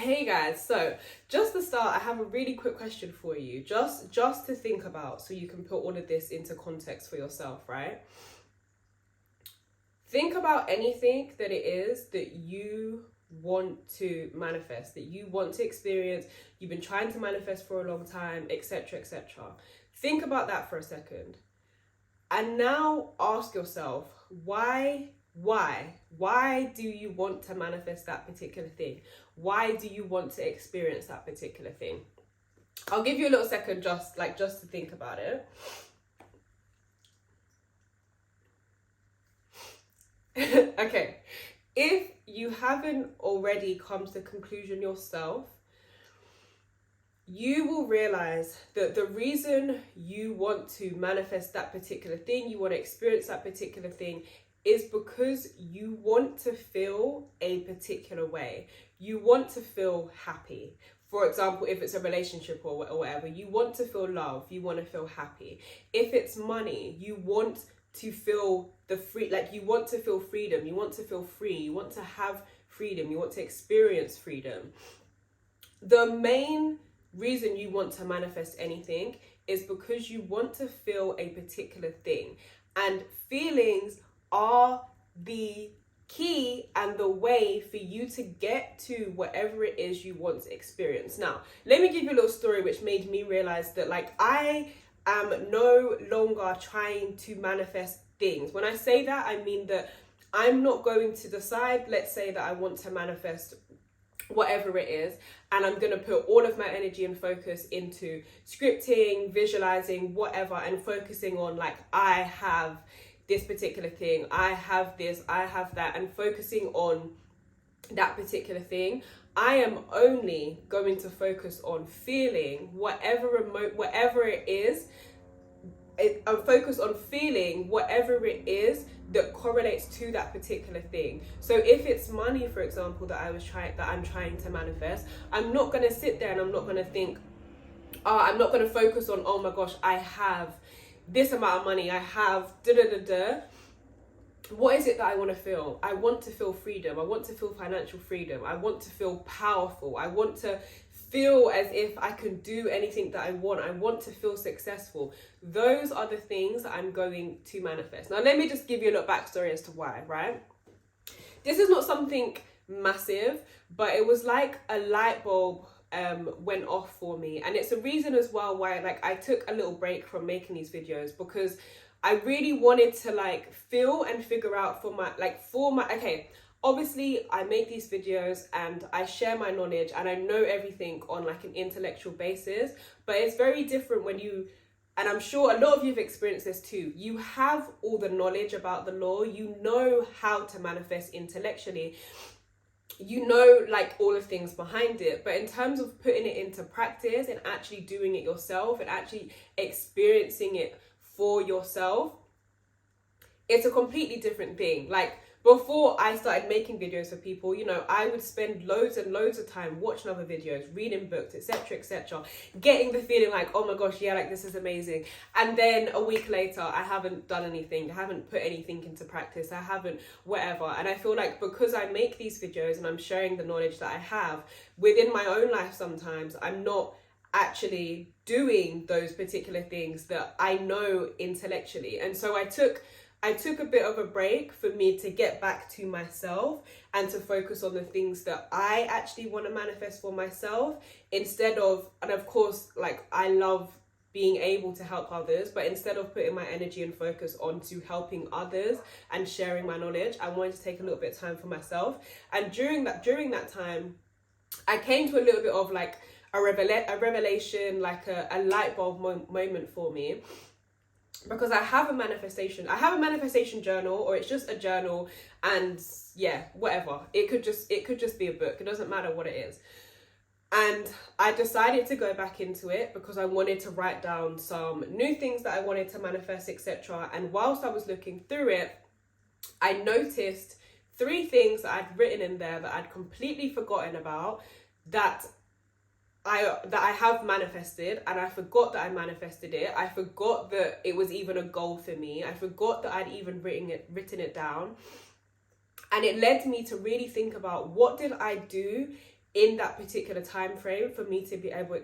Hey guys, so just to start, I have a really quick question for you, just to think about, so you can put all of this into context for yourself, right? Think about anything that it is that you want to manifest, that you want to experience, you've been trying to manifest for a long time, etc., etc. Think about that for a second. And now ask yourself, why do you want to manifest that particular thing? Why do you want to experience that particular thing? I'll give you a little second just to think about it. Okay, if you haven't already come to the conclusion yourself, you will realize that the reason you want to manifest that particular thing, you want to experience that particular thing, is because you want to feel a particular way. You want to feel happy. For example, if it's a relationship or whatever, you want to feel love, you want to feel happy. If it's money, you want to feel you want to feel freedom, you want to feel free, you want to have freedom, you want to experience freedom. The main reason you want to manifest anything is because you want to feel a particular thing, and feelings are the key and the way for you to get to whatever it is you want to experience. Now, let me give you a little story which made me realize that I am no longer trying to manifest things. When I say that, I mean that I'm not going to decide, let's say that I want to manifest whatever it is, and I'm going to put all of my energy and focus into scripting, visualizing, whatever, and focusing on I have this particular thing, I have this, I have that, and focusing on that particular thing. I am only going to focus on feeling whatever it is. I'm focused on feeling whatever it is that correlates to that particular thing. So if it's money, for example, that I'm trying to manifest, I'm not going to sit there and I'm not going to think, I'm not going to focus on, oh my gosh, I have this amount of money, I have da-da-da-da. What is it that I want to feel? I want to feel freedom. I want to feel financial freedom. I want to feel powerful. I want to feel as if I can do anything that I want. I want to feel successful. Those are the things that I'm going to manifest. Now, let me just give you a little backstory as to why, right? This is not something massive, but it was like a light bulb went off for me. And it's a reason as well why I took a little break from making these videos, because I really wanted to feel and figure out okay, obviously I make these videos and I share my knowledge and I know everything on an intellectual basis, but it's very different when you, and I'm sure a lot of you have experienced this too, you have all the knowledge about the law, you know how to manifest intellectually, you know all the things behind it, but in terms of putting it into practice and actually doing it yourself and actually experiencing it for yourself, it's a completely different thing. Before I started making videos for people, I would spend loads and loads of time watching other videos, reading books, etc., getting the feeling oh my gosh, yeah, this is amazing. And then a week later, I haven't done anything, I haven't put anything into practice, I haven't whatever. And I feel because I make these videos and I'm sharing the knowledge that I have within my own life, sometimes I'm not actually doing those particular things that I know intellectually. And so I took a bit of a break for me to get back to myself and to focus on the things that I actually want to manifest for myself, instead of, and of course, I love being able to help others, but instead of putting my energy and focus onto helping others and sharing my knowledge, I wanted to take a little bit of time for myself. And during that time, I came to a little bit of a revelation, a light bulb moment for me. Because I have a manifestation journal, or it's just a journal, and yeah, whatever. It could just be a book. It doesn't matter what it is. And I decided to go back into it because I wanted to write down some new things that I wanted to manifest, etc. And whilst I was looking through it, I noticed 3 things that I'd written in there that I'd completely forgotten about, that I have manifested, and I forgot that I manifested it. I forgot that it was even a goal for me. I forgot that I'd even written it down. And it led me to really think about, what did I do in that particular time frame for me to be able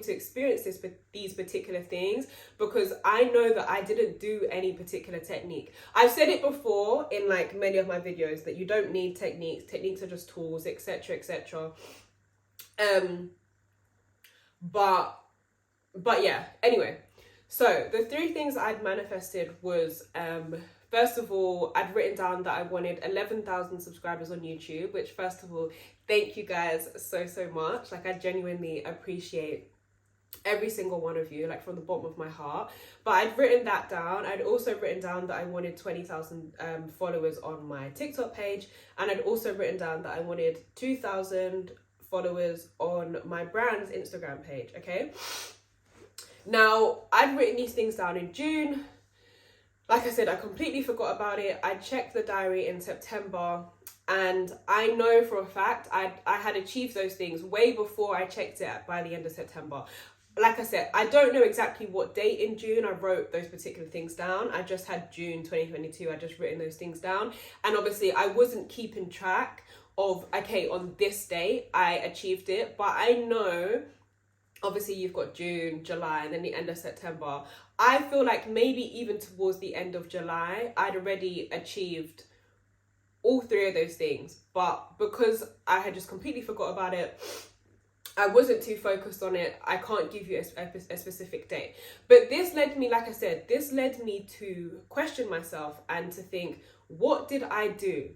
to experience these particular things, because I know that I didn't do any particular technique. I've said it before in like many of my videos that you don't need techniques. Techniques are just tools, etc., etc. But yeah, anyway, so the 3 things I'd manifested was, first of all, I'd written down that I wanted 11,000 subscribers on YouTube, which, first of all, thank you guys so much. Like, I genuinely appreciate every single one of you, like from the bottom of my heart. But I'd written that down. I'd also written down that I wanted 20,000 followers on my TikTok page, and I'd also written down that I wanted 2,000 followers on my brand's Instagram page. Okay, now I'd written these things down in June. Like I said, I completely forgot about it. I checked the diary in September, and I know for a fact I had achieved those things way before I checked it by the end of September. Like I said, I don't know exactly what date in June I wrote those particular things down. I just had June 2022. I just written those things down. And obviously I wasn't keeping track of, okay, on this date I achieved it. But I know, obviously you've got June, July, and then the end of September. I feel like maybe even towards the end of July, I'd already achieved all 3 of those things. But because I had just completely forgot about it, I wasn't too focused on it, I can't give you a specific date. But this led me, like I said, this led me to question myself and to think, what did I do?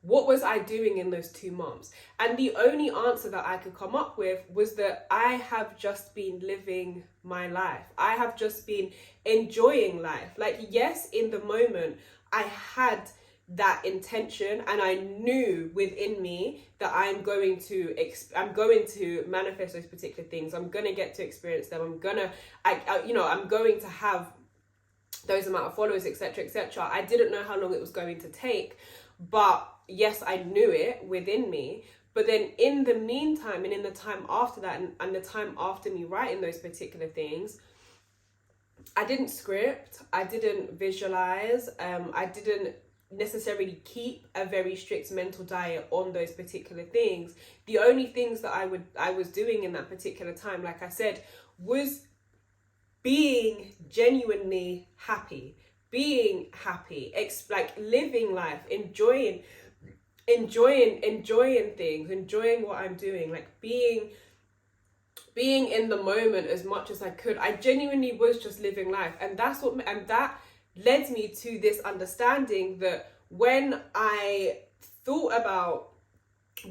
What was I doing in those 2 months? And the only answer that I could come up with was that I have just been living my life. I have just been enjoying life. Like, yes, in the moment, I had that intention, and I knew within me that I'm going to manifest those particular things. I'm going to get to experience them. I'm going to have those amount of followers, etc., etc. I didn't know how long it was going to take, but yes, I knew it within me. But then in the meantime, and in the time after that, and the time after me writing those particular things, I didn't script, I didn't visualize, I didn't necessarily keep a very strict mental diet on those particular things. The only things that I was doing in that particular time, like I said, was being genuinely happy, like living life, enjoying things, enjoying what I'm doing, like being in the moment as much as I could. I genuinely was just living life, and that led me to this understanding that when I thought about,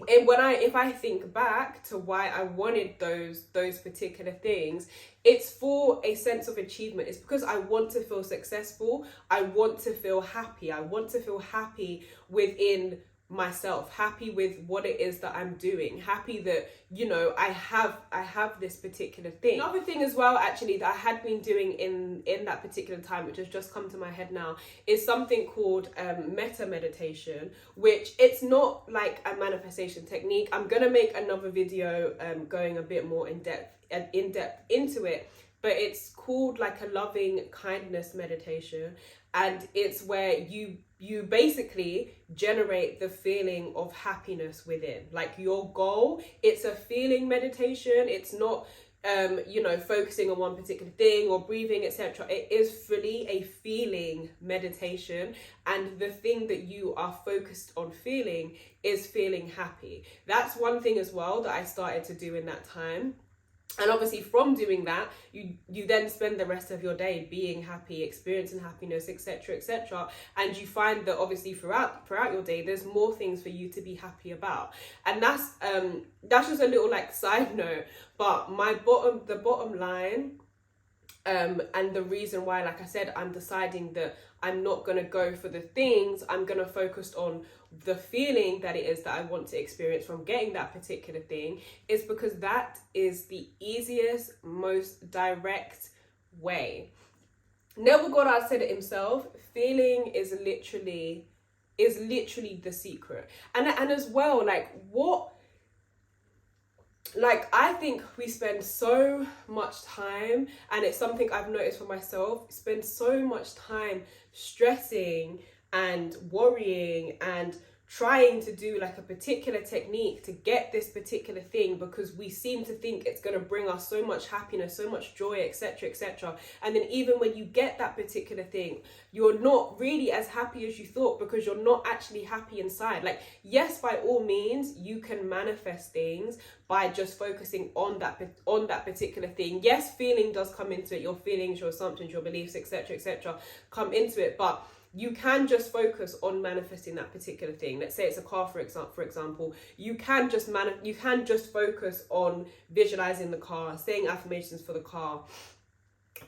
if I think back to why I wanted those particular things, it's for a sense of achievement. It's because I want to feel successful. I want to feel happy. I want to feel happy within myself, happy with what it is that I'm doing, happy that, you know, I have this particular thing. Another thing as well, actually, that I had been doing in that particular time, which has just come to my head now, is something called metta meditation, which it's not like a manifestation technique. I'm gonna make another video going a bit more in depth into it, but it's called like a loving kindness meditation, and it's where you basically generate the feeling of happiness within, like your goal. It's a feeling meditation. It's not focusing on one particular thing or breathing, etc. It is fully a feeling meditation, and the thing that you are focused on feeling is feeling happy. That's one thing as well that I started to do in that time. And obviously from doing that, you then spend the rest of your day being happy, experiencing happiness, etc., etc. And you find that obviously throughout your day, there's more things for you to be happy about. And that's just a little like side note. But the bottom line, and the reason why, like I said, I'm deciding that I'm not going to go for the things, I'm going to focus on the feeling that it is that I want to experience from getting that particular thing, is because that is the easiest, most direct way. Neville Goddard said it himself, feeling is literally the secret. And as well, I think we spend so much time, and it's something I've noticed for myself, spend so much time stressing and worrying and trying to do like a particular technique to get this particular thing because we seem to think it's going to bring us so much happiness, so much joy, etc., etc. And then even when you get that particular thing, you're not really as happy as you thought because you're not actually happy inside. Like, yes, by all means, you can manifest things by just focusing on that particular thing. Yes, feeling does come into it. Your feelings, your assumptions, your beliefs, etc., etc., come into it, but you can just focus on manifesting that particular thing. Let's say it's a car, for example. You can just focus on visualizing the car, saying affirmations for the car,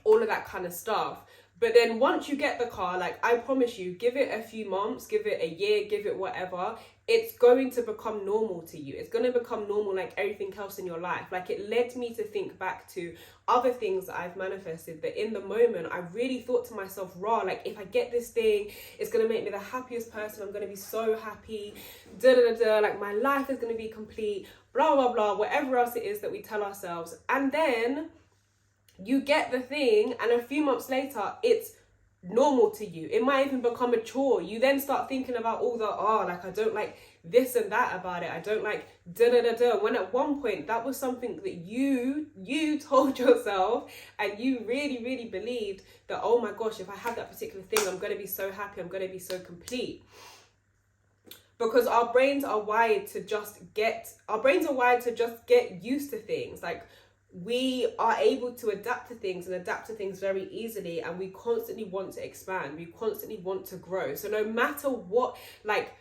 all of that kind of stuff. But then once you get the car, like, I promise you, give it a few months, give it a year, give it whatever, it's going to become normal to you. It's going to become normal like everything else in your life. Like, it led me to think back to other things that I've manifested that in the moment I really thought to myself, like, if I get this thing, it's going to make me the happiest person. I'm going to be so happy, like my life is going to be complete, blah, blah, blah, whatever else it is that we tell ourselves. And then you get the thing and a few months later, it's normal to you. It might even become a chore. You then start thinking about all the, like, I don't like this and that about it. I don't like when at one point that was something that you told yourself and you really, really believed that, oh my gosh, if I have that particular thing, I'm going to be so happy. I'm going to be so complete. Because our brains are wired to just get used to things. Like, we are able to adapt to things very easily, and we constantly want to expand. We constantly want to grow. So no matter what, like,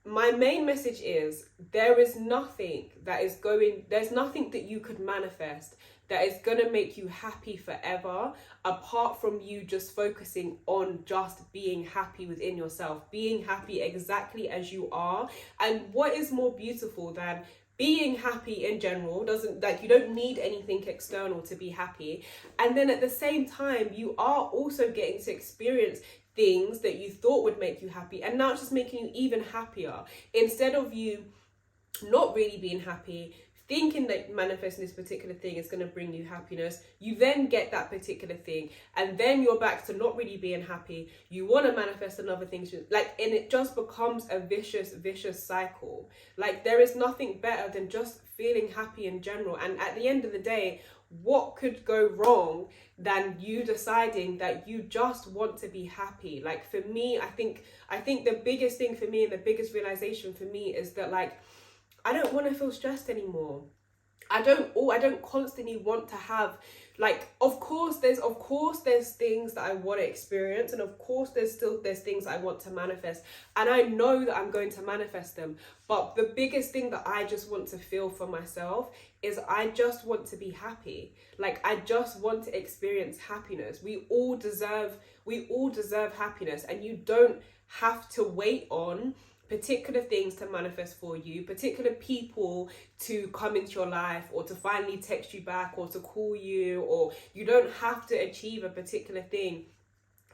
my main message is there's nothing that you could manifest that is going to make you happy forever, apart from you just focusing on just being happy within yourself, being happy exactly as you are. And what is more beautiful than being happy in general? You don't need anything external to be happy. And then at the same time, you are also getting to experience things that you thought would make you happy, and now it's just making you even happier. Instead of you not really being happy, thinking that manifesting this particular thing is going to bring you happiness, you then get that particular thing, and then you're back to not really being happy. You want to manifest another thing, like, and it just becomes a vicious cycle. Like, there is nothing better than just feeling happy in general. And at the end of the day, what could go wrong than you deciding that you just want to be happy? Like, for me, I think the biggest thing for me and the biggest realization for me is that, like, I don't want to feel stressed anymore. I don't constantly want to have, like, of course there's things that I want to experience, and of course there's things I want to manifest, and I know that I'm going to manifest them. But the biggest thing that I just want to feel for myself is I just want to be happy. Like, I just want to experience happiness. We all deserve happiness, and you don't have to wait on particular things to manifest for you, particular people to come into your life, or to finally text you back, or to call you, or you don't have to achieve a particular thing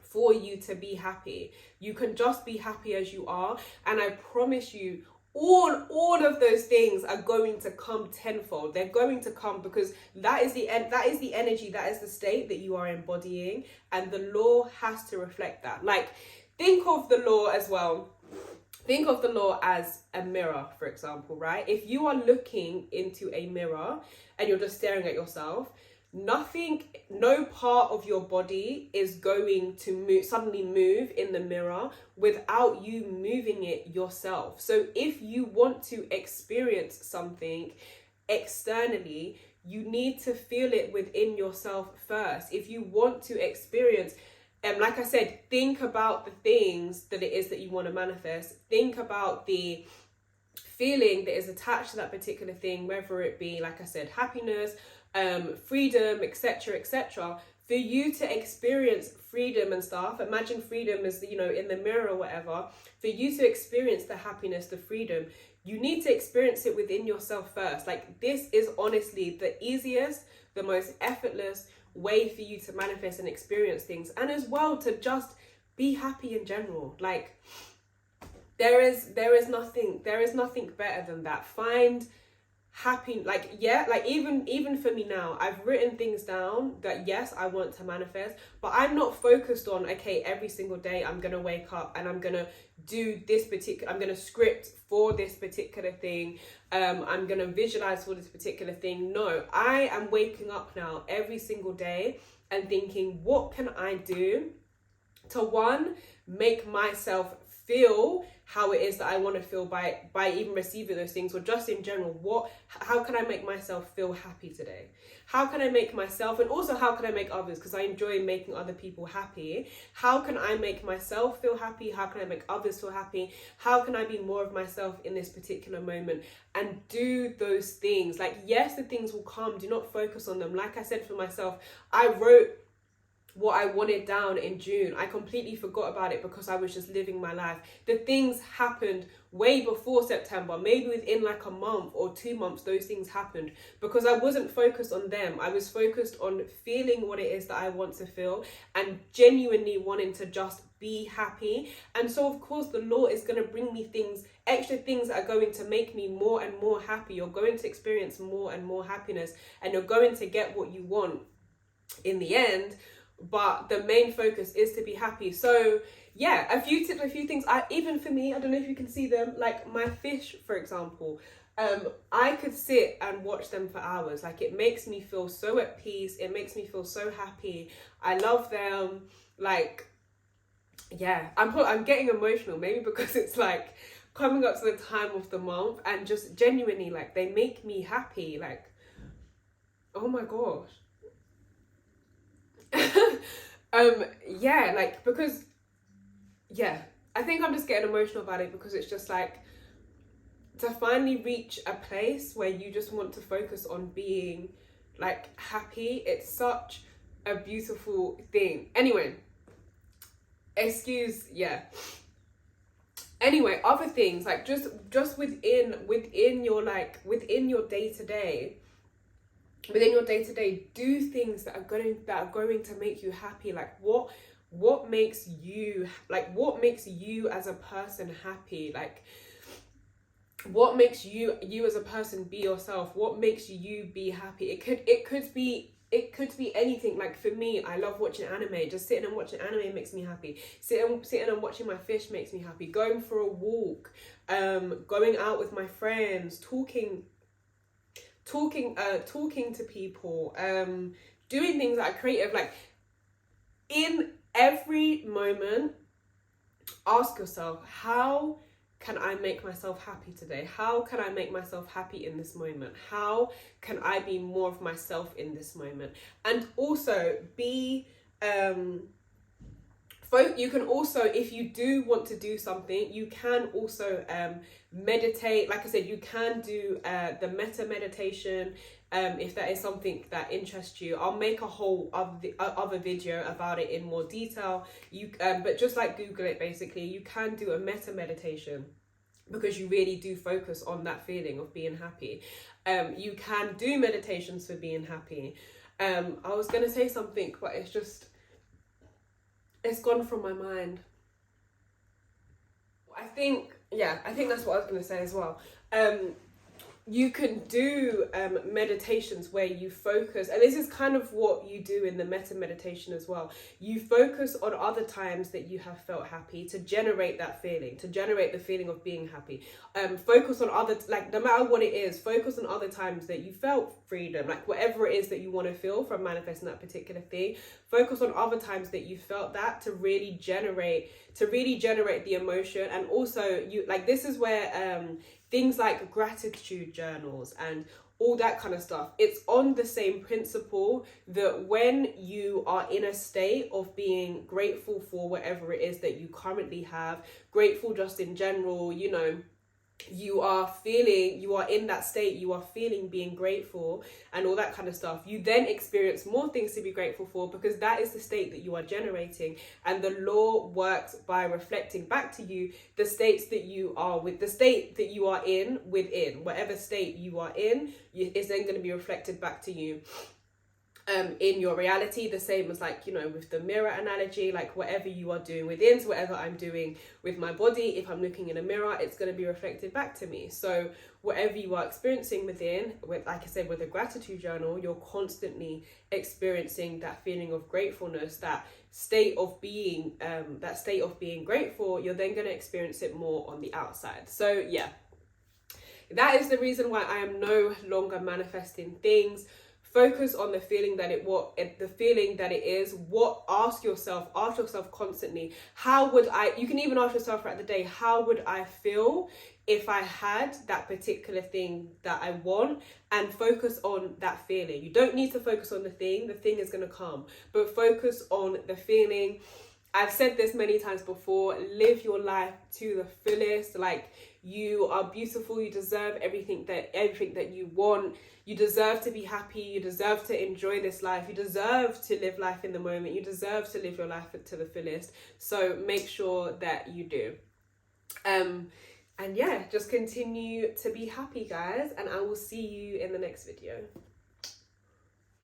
for you to be happy. You can just be happy as you are, and I promise you, all of those things are going to come tenfold. They're going to come because that is the energy, that is the state that you are embodying, and the law has to reflect that. Like, think of the law as well. Think of the law as a mirror, for example, right? If you are looking into a mirror and you're just staring at yourself, no part of your body is going to suddenly move in the mirror without you moving it yourself. So if you want to experience something externally, you need to feel it within yourself first. If you want to experience, like I said, think about the things that it is that you want to manifest. Think about the feeling that is attached to that particular thing, whether it be, like I said, happiness, freedom, etc., etc. For you to experience freedom and stuff, imagine freedom as, in the mirror or whatever. For you to experience the happiness, the freedom, you need to experience it within yourself first. Like, this is honestly the easiest, the most effortless way for you to manifest and experience things, and as well to just be happy in general. Like, there is nothing better than that. Find happy, like, yeah, like even for me now, I've written things down that yes, I want to manifest, but I'm not focused on, okay, every single day I'm gonna wake up and I'm gonna do this particular, I'm gonna script for this particular thing, I'm gonna visualize for this particular thing. No, I am waking up now every single day and thinking, what can I do to, one, make myself feel how it is that I want to feel by even receiving those things, or just in general, how can I make myself feel happy today? How can I make myself, and also how can I make others, because I enjoy making other people happy. How can I make myself feel happy? How can I make others feel happy? How can I be more of myself in this particular moment? And do those things. Like, yes, the things will come, do not focus on them. Like I said, for myself, I wrote what I wanted down in June. I completely forgot about it because I was just living my life. The things happened way before September, maybe within like a month or 2 months, those things happened because I wasn't focused on them. I was focused on feeling what it is that I want to feel and genuinely wanting to just be happy. And so of course the law is going to bring me things, extra things that are going to make me more and more happy. You're going to experience more and more happiness, and you're going to get what you want in the end. But the main focus is to be happy. So yeah, a few tips, a few things. Even for me, I don't know if you can see them, like my fish, for example, I could sit and watch them for hours. Like, it makes me feel so at peace. It makes me feel so happy. I love them. Like, yeah, I'm getting emotional, maybe because it's like coming up to the time of the month, and just genuinely, like, they make me happy. Like, oh my gosh. Yeah, like, because, yeah, I think I'm just getting emotional about it because it's just like, to finally reach a place where you just want to focus on being like happy, it's such a beautiful thing. Anyway, anyway, other things, like just within your day-to-day, do things that are going to make you happy. Like, what makes you as a person happy? Like, what makes you as a person be yourself? What makes you be happy? It could be anything. Like, for me, I love watching anime. Just sitting and watching anime makes me happy. Sitting and watching my fish makes me happy. Going for a walk, going out with my friends, talking to people, doing things that are creative. Like, in every moment, ask yourself, how can I make myself happy today? How can I make myself happy in this moment? How can I be more of myself in this moment? And also be you can also, if you do want to do something, you can also meditate. Like I said, you can do the metta meditation, if that is something that interests you. I'll make a whole other video about it in more detail. But just like Google it, basically, you can do a metta meditation because you really do focus on that feeling of being happy. You can do meditations for being happy. I was going to say something, but it's gone from my mind. I think that's what I was going to say as well. You can do meditations where you focus, and this is kind of what you do in the metta meditation as well. You focus on other times that you have felt happy to generate that feeling, to generate the feeling of being happy. Focus on no matter what it is, focus on other times that you felt freedom, like whatever it is that you want to feel from manifesting that particular thing. Focus on other times that you felt that to really generate the emotion. And also, this is where things like gratitude journals and all that kind of stuff, it's on the same principle that when you are in a state of being grateful for whatever it is that you currently have, grateful just in general, you are in that state, you are feeling being grateful and all that kind of stuff, you then experience more things to be grateful for, because that is the state that you are generating. And the law works by reflecting back to you the state that you are in within whatever state you are in, is then going to be reflected back to you. in your reality, the same as like, you know, with the mirror analogy, like whatever you are doing within, so whatever I'm doing with my body, if I'm looking in a mirror, it's going to be reflected back to me. So whatever you are experiencing within, with, like I said, with a gratitude journal, you're constantly experiencing that feeling of gratefulness, that state of being grateful. You're then going to experience it more on the outside. So yeah, that is the reason why I am no longer manifesting things. Focus on the feeling that it is. Ask yourself constantly, you can even ask yourself throughout the day, how would I feel if I had that particular thing that I want? And focus on that feeling. You don't need to focus on the thing is going to come, but focus on the feeling. I've said this many times before, live your life to the fullest. Like, you are beautiful, you deserve everything that you want. You deserve to be happy, you deserve to enjoy this life, you deserve to live life in the moment, you deserve to live your life to the fullest. So make sure that you do. And yeah, just continue to be happy, guys, and I will see you in the next video.